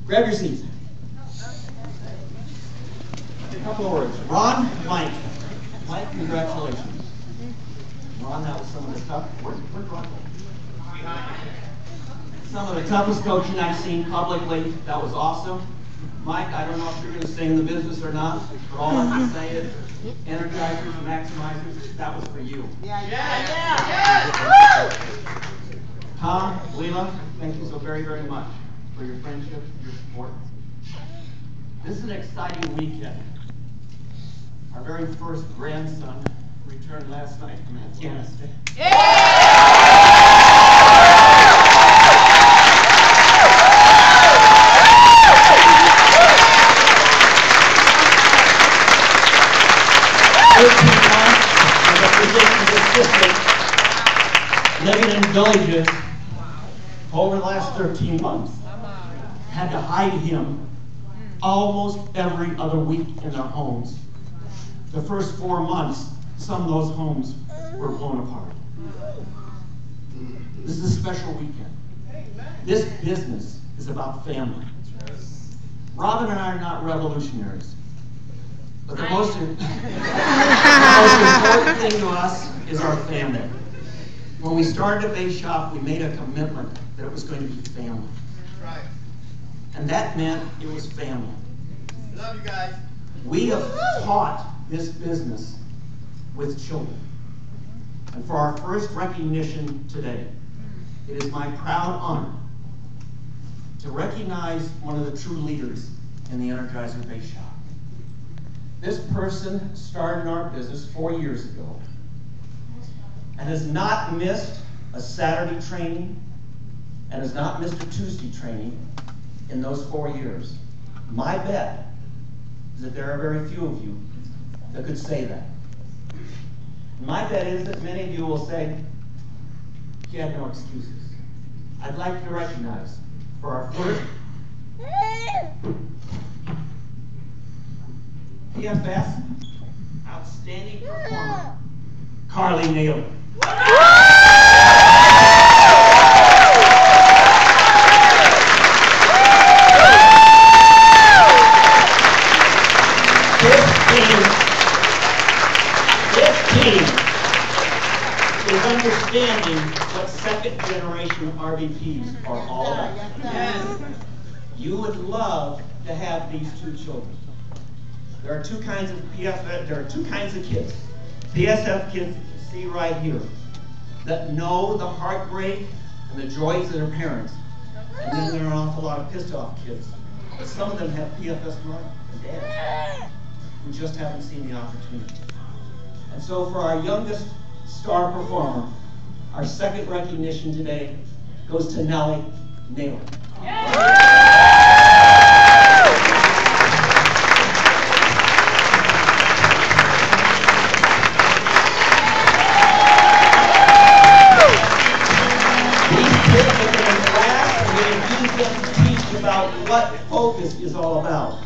Grab your seats. A couple of words. Ron, Mike. Mike, congratulations. Ron, that was some of the tough. Where's Ron? Some of the toughest coaching I've seen publicly. That was awesome. Mike, I don't know if you're going to stay in the business or not, but all I can say is, energizers, maximizers, that was for you. Tom, Leela, thank you so very, very much for your friendship, your support. This is an exciting weekend. Our very first grandson returned last night from Afghanistan. Living in villages over the last 13 months. Had to hide him almost every other week in their homes. The first 4 months, some of those homes were blown apart. This is a special weekend. This business is about family. Robin and I are not revolutionaries, but the most important thing to us is our family. When we started a base shop, we made a commitment that it was going to be family. Right. And that meant it was family. Love you guys. We have taught this business with children. And for our first recognition today, it is my proud honor to recognize one of the true leaders in the Energizer Base Shop. This person started our business 4 years ago and has not missed a Saturday training and has not missed a Tuesday training in those 4 years. My bet is that there are very few of you that could say that. My bet is that many of you will say, he had no excuses. I'd like to recognize for our first PFS Outstanding Performer, Carly Naylor. This team is understanding what second generation RVPs are all about. You would love to have these two children. There are two kinds of kids. PSF kids you see right here that know the heartbreak and the joys of their parents. And then there are an awful lot of pissed off kids. But some of them have PFS mom and dad who just haven't seen the opportunity. And so for our youngest star performer, our second recognition today goes to Naylor. About what focus is all about.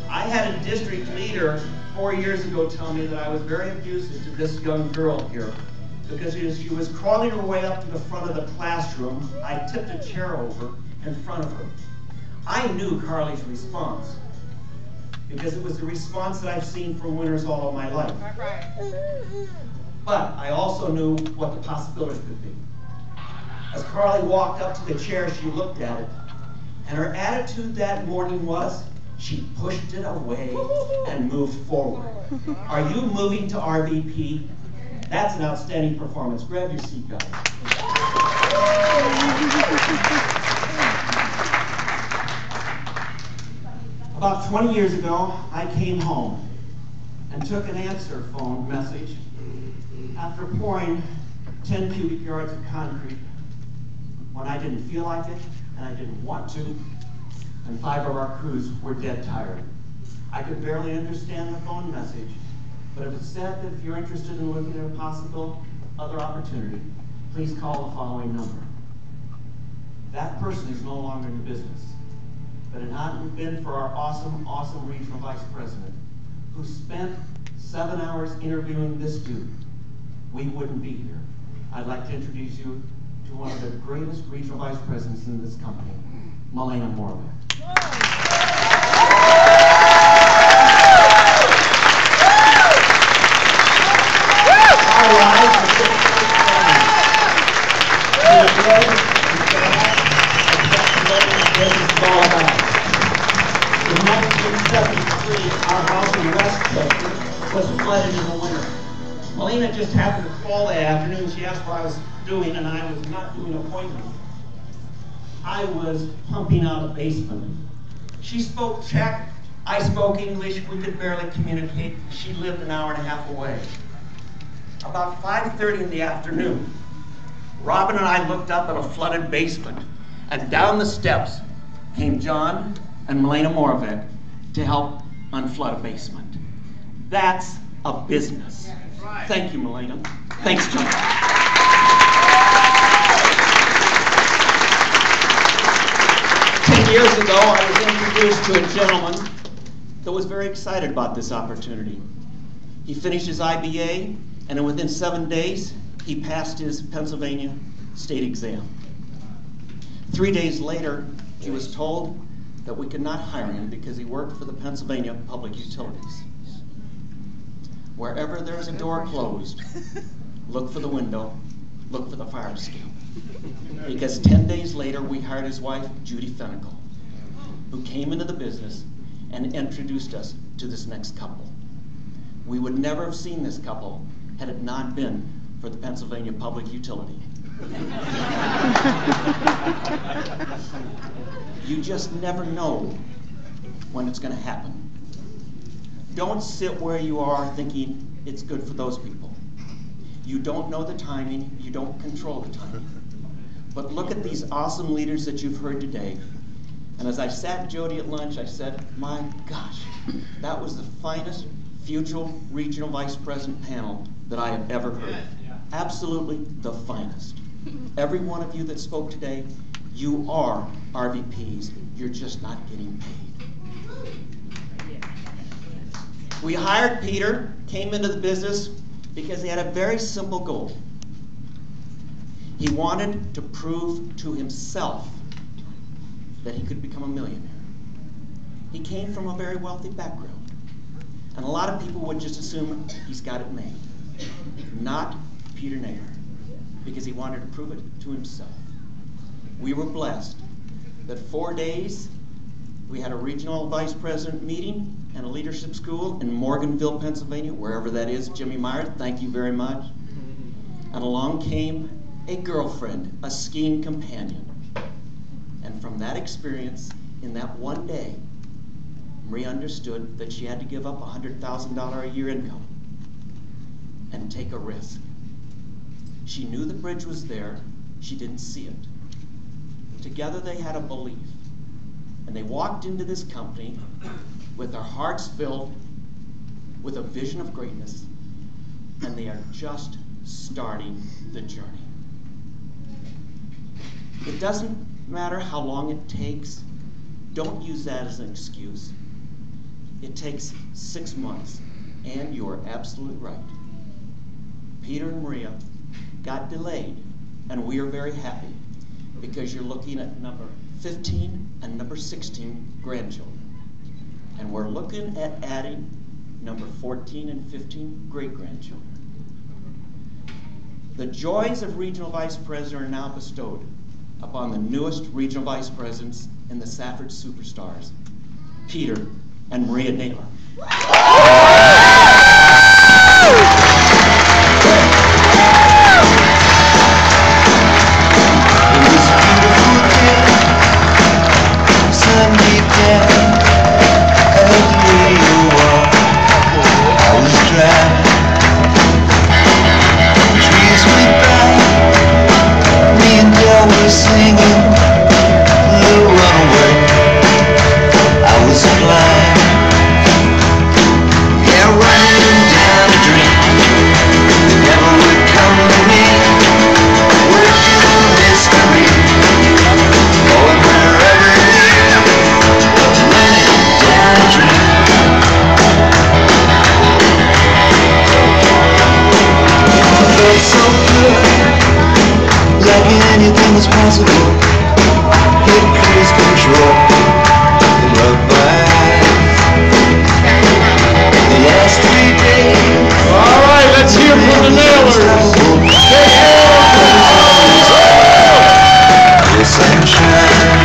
I had a district leader 4 years ago tell me that I was very abusive to this young girl here because as she was crawling her way up to the front of the classroom, I tipped a chair over in front of her. I knew Carly's response because it was the response that I've seen from winners all of my life. But I also knew what the possibilities could be. As Carly walked up to the chair, she looked at it. And her attitude that morning was, she pushed it away and moved forward. Are you moving to RVP? That's an outstanding performance. Grab your seat, guys. About 20 years ago, I came home and took an answer phone message after pouring 10 cubic yards of concrete when I didn't feel like it, and I didn't want to, and 5 of our crews were dead tired. I could barely understand the phone message, but if it said that if you're interested in looking at a possible other opportunity, please call the following number. That person is no longer in business, but it hadn't been for our awesome, awesome regional vice president, who spent 7 hours interviewing this dude, we wouldn't be here. I'd like to introduce you to one of the greatest regional vice presidents in this company, Melena Moravec. Our house in Westchester was flooded in the winter. Melina just happened to call that afternoon. She asked what I was doing, and I was not doing appointments. I was pumping out a basement. She spoke Czech, I spoke English, we could barely communicate. She lived an hour and a half away. About 5:30 in the afternoon, Robin and I looked up at a flooded basement, and down the steps came John and Melina Moravec to help unflood a basement. That's a business. Thank you, Melina. Thanks, John. 10 years ago, I was introduced to a gentleman that was very excited about this opportunity. He finished his IBA, and within 7 days, he passed his Pennsylvania state exam. 3 days later, he was told that we could not hire him because he worked for the Pennsylvania Public Utilities. Wherever there's a door closed, look for the window, look for the fire escape. Because 10 days later, we hired his wife, Judy Fennicle, who came into the business and introduced us to this next couple. We would never have seen this couple had it not been for the Pennsylvania Public Utility. You just never know when it's going to happen. Don't sit where you are thinking it's good for those people. You don't know the timing, you don't control the timing. But look at these awesome leaders that you've heard today. And as I sat Jody at lunch, I said, my gosh, that was the finest future regional vice president panel that I have ever heard. Absolutely the finest. Every one of you that spoke today, you are RVPs. You're just not getting paid. We hired Peter, came into the business because he had a very simple goal. He wanted to prove to himself that he could become a millionaire. He came from a very wealthy background, and a lot of people would just assume he's got it made. Not Peter Naylor, because he wanted to prove it to himself. We were blessed that 4 days we had a regional vice president meeting and a leadership school in Morganville, Pennsylvania, wherever that is. Jimmy Myers, thank you very much. And along came a girlfriend, a skiing companion. And from that experience, in that one day, Maria understood that she had to give up $100,000 a year income and take a risk. She knew the bridge was there, she didn't see it. Together they had a belief, and they walked into this company with their hearts filled with a vision of greatness, and they are just starting the journey. It doesn't matter how long it takes. Don't use that as an excuse. It takes 6 months, and you're absolutely right. Peter and Maria got delayed, and we are very happy because you're looking at number 15 and number 16 grandchildren. And we're looking at adding number 14 and 15 great-grandchildren. The joys of regional vice president are now bestowed upon the newest regional vice presidents in the Safford Superstars, Peter and Maria Naylor. Anything is possible. Hit cruise control. Love life. The last 3 days. All right, let's hear from the Naylors. The sunshine.